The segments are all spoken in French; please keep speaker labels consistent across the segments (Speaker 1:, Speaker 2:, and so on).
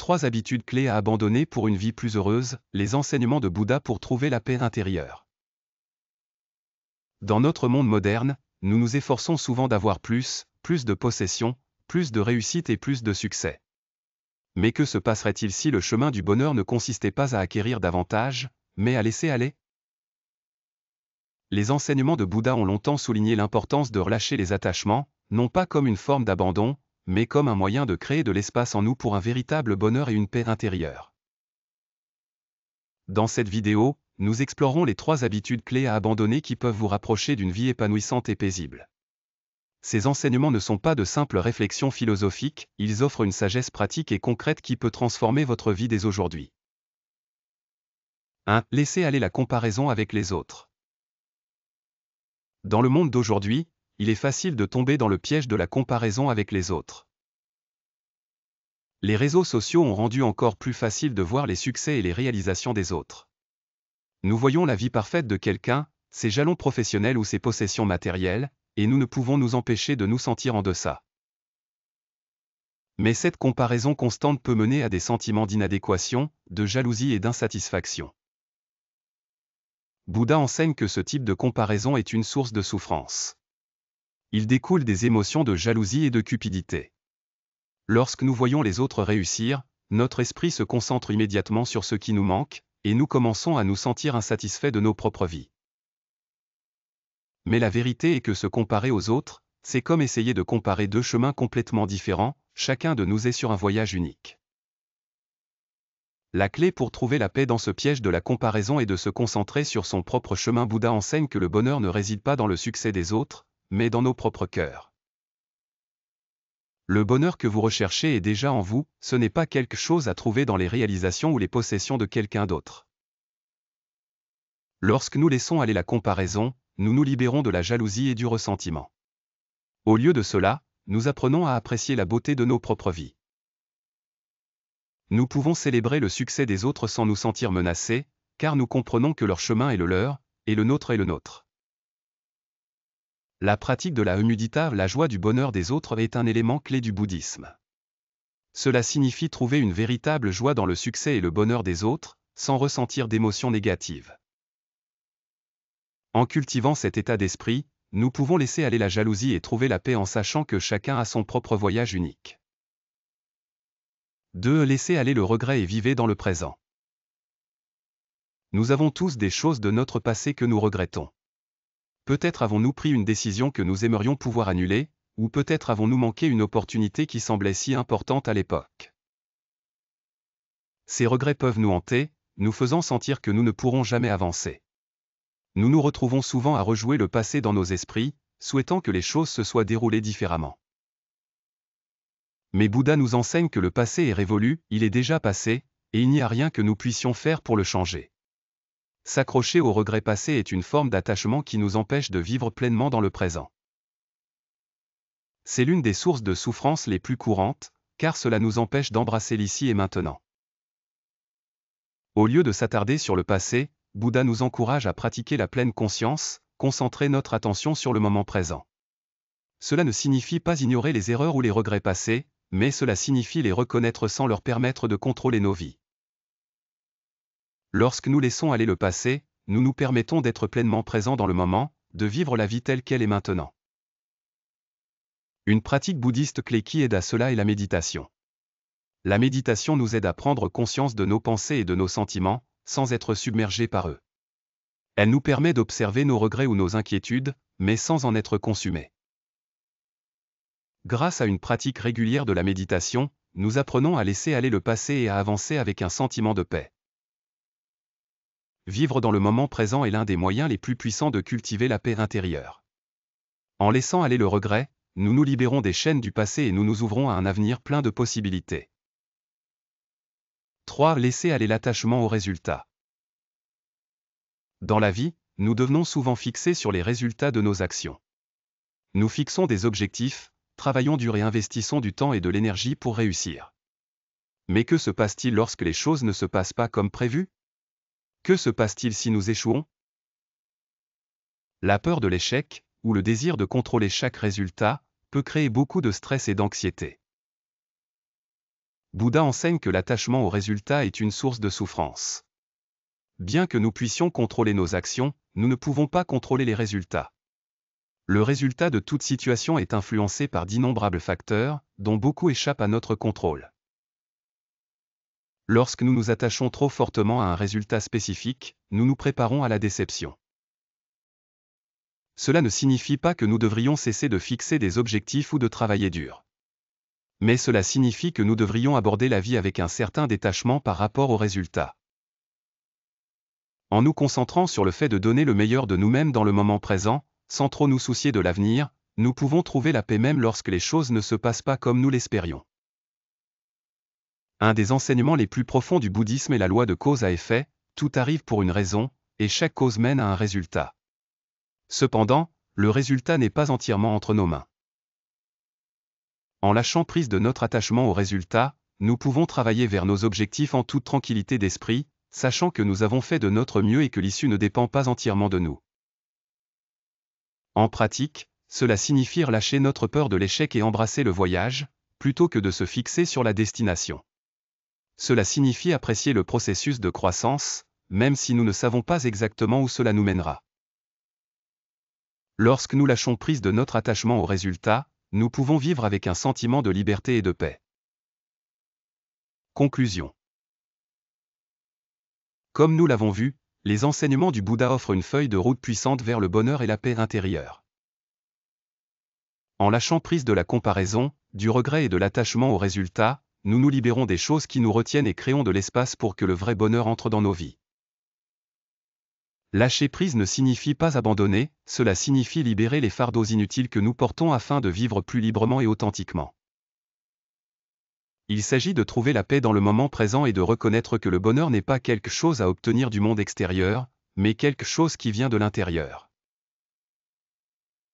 Speaker 1: 3 habitudes clés à abandonner pour une vie plus heureuse, les enseignements de Bouddha pour trouver la paix intérieure. Dans notre monde moderne, nous nous efforçons souvent d'avoir plus de possessions, plus de réussite et plus de succès. Mais que se passerait-il si le chemin du bonheur ne consistait pas à acquérir davantage, mais à laisser aller? Les enseignements de Bouddha ont longtemps souligné l'importance de relâcher les attachements, non pas comme une forme d'abandon, mais comme un moyen de créer de l'espace en nous pour un véritable bonheur et une paix intérieure. Dans cette vidéo, nous explorons les 3 habitudes clés à abandonner qui peuvent vous rapprocher d'une vie épanouissante et paisible. Ces enseignements ne sont pas de simples réflexions philosophiques, ils offrent une sagesse pratique et concrète qui peut transformer votre vie dès aujourd'hui. 1. Laissez aller la comparaison avec les autres. Dans le monde d'aujourd'hui, il est facile de tomber dans le piège de la comparaison avec les autres. Les réseaux sociaux ont rendu encore plus facile de voir les succès et les réalisations des autres. Nous voyons la vie parfaite de quelqu'un, ses jalons professionnels ou ses possessions matérielles, et nous ne pouvons nous empêcher de nous sentir en deçà. Mais cette comparaison constante peut mener à des sentiments d'inadéquation, de jalousie et d'insatisfaction. Bouddha enseigne que ce type de comparaison est une source de souffrance. Il découle des émotions de jalousie et de cupidité. Lorsque nous voyons les autres réussir, notre esprit se concentre immédiatement sur ce qui nous manque, et nous commençons à nous sentir insatisfaits de nos propres vies. Mais la vérité est que se comparer aux autres, c'est comme essayer de comparer 2 chemins complètement différents, chacun de nous est sur un voyage unique. La clé pour trouver la paix dans ce piège de la comparaison est de se concentrer sur son propre chemin. Bouddha enseigne que le bonheur ne réside pas dans le succès des autres, mais dans nos propres cœurs. Le bonheur que vous recherchez est déjà en vous, ce n'est pas quelque chose à trouver dans les réalisations ou les possessions de quelqu'un d'autre. Lorsque nous laissons aller la comparaison, nous nous libérons de la jalousie et du ressentiment. Au lieu de cela, nous apprenons à apprécier la beauté de nos propres vies. Nous pouvons célébrer le succès des autres sans nous sentir menacés, car nous comprenons que leur chemin est le leur, et le nôtre est le nôtre. La pratique de la mudita, la joie du bonheur des autres, est un élément clé du bouddhisme. Cela signifie trouver une véritable joie dans le succès et le bonheur des autres, sans ressentir d'émotions négatives. En cultivant cet état d'esprit, nous pouvons laisser aller la jalousie et trouver la paix en sachant que chacun a son propre voyage unique. 2. Laissez aller le regret et vivez dans le présent. Nous avons tous des choses de notre passé que nous regrettons. Peut-être avons-nous pris une décision que nous aimerions pouvoir annuler, ou peut-être avons-nous manqué une opportunité qui semblait si importante à l'époque. Ces regrets peuvent nous hanter, nous faisant sentir que nous ne pourrons jamais avancer. Nous nous retrouvons souvent à rejouer le passé dans nos esprits, souhaitant que les choses se soient déroulées différemment. Mais Bouddha nous enseigne que le passé est révolu, il est déjà passé, et il n'y a rien que nous puissions faire pour le changer. S'accrocher au regret passé est une forme d'attachement qui nous empêche de vivre pleinement dans le présent. C'est l'une des sources de souffrance les plus courantes, car cela nous empêche d'embrasser l'ici et maintenant. Au lieu de s'attarder sur le passé, Bouddha nous encourage à pratiquer la pleine conscience, concentrer notre attention sur le moment présent. Cela ne signifie pas ignorer les erreurs ou les regrets passés, mais cela signifie les reconnaître sans leur permettre de contrôler nos vies. Lorsque nous laissons aller le passé, nous nous permettons d'être pleinement présents dans le moment, de vivre la vie telle qu'elle est maintenant. Une pratique bouddhiste clé qui aide à cela est la méditation. La méditation nous aide à prendre conscience de nos pensées et de nos sentiments, sans être submergés par eux. Elle nous permet d'observer nos regrets ou nos inquiétudes, mais sans en être consumés. Grâce à une pratique régulière de la méditation, nous apprenons à laisser aller le passé et à avancer avec un sentiment de paix. Vivre dans le moment présent est l'un des moyens les plus puissants de cultiver la paix intérieure. En laissant aller le regret, nous nous libérons des chaînes du passé et nous nous ouvrons à un avenir plein de possibilités. 3. Laissez aller l'attachement aux résultats. Dans la vie, nous devenons souvent fixés sur les résultats de nos actions. Nous fixons des objectifs, travaillons dur et investissons du temps et de l'énergie pour réussir. Mais que se passe-t-il lorsque les choses ne se passent pas comme prévu? Que se passe-t-il si nous échouons? La peur de l'échec, ou le désir de contrôler chaque résultat, peut créer beaucoup de stress et d'anxiété. Bouddha enseigne que l'attachement au résultat est une source de souffrance. Bien que nous puissions contrôler nos actions, nous ne pouvons pas contrôler les résultats. Le résultat de toute situation est influencé par d'innombrables facteurs, dont beaucoup échappent à notre contrôle. Lorsque nous nous attachons trop fortement à un résultat spécifique, nous nous préparons à la déception. Cela ne signifie pas que nous devrions cesser de fixer des objectifs ou de travailler dur. Mais cela signifie que nous devrions aborder la vie avec un certain détachement par rapport aux résultats. En nous concentrant sur le fait de donner le meilleur de nous-mêmes dans le moment présent, sans trop nous soucier de l'avenir, nous pouvons trouver la paix même lorsque les choses ne se passent pas comme nous l'espérions. Un des enseignements les plus profonds du bouddhisme est la loi de cause à effet, tout arrive pour une raison, et chaque cause mène à un résultat. Cependant, le résultat n'est pas entièrement entre nos mains. En lâchant prise de notre attachement au résultat, nous pouvons travailler vers nos objectifs en toute tranquillité d'esprit, sachant que nous avons fait de notre mieux et que l'issue ne dépend pas entièrement de nous. En pratique, cela signifie lâcher notre peur de l'échec et embrasser le voyage, plutôt que de se fixer sur la destination. Cela signifie apprécier le processus de croissance, même si nous ne savons pas exactement où cela nous mènera. Lorsque nous lâchons prise de notre attachement au résultat, nous pouvons vivre avec un sentiment de liberté et de paix. Conclusion. Comme nous l'avons vu, les enseignements du Bouddha offrent une feuille de route puissante vers le bonheur et la paix intérieure. En lâchant prise de la comparaison, du regret et de l'attachement au résultat, nous nous libérons des choses qui nous retiennent et créons de l'espace pour que le vrai bonheur entre dans nos vies. Lâcher prise ne signifie pas abandonner, cela signifie libérer les fardeaux inutiles que nous portons afin de vivre plus librement et authentiquement. Il s'agit de trouver la paix dans le moment présent et de reconnaître que le bonheur n'est pas quelque chose à obtenir du monde extérieur, mais quelque chose qui vient de l'intérieur.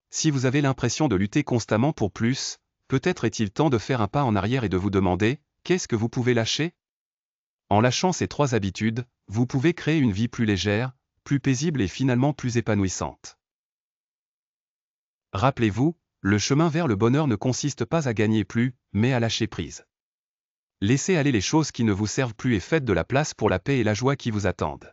Speaker 1: Si vous avez l'impression de lutter constamment pour plus, peut-être est-il temps de faire un pas en arrière et de vous demander, qu'est-ce que vous pouvez lâcher? En lâchant ces 3 habitudes, vous pouvez créer une vie plus légère, plus paisible et finalement plus épanouissante. Rappelez-vous, le chemin vers le bonheur ne consiste pas à gagner plus, mais à lâcher prise. Laissez aller les choses qui ne vous servent plus et faites de la place pour la paix et la joie qui vous attendent.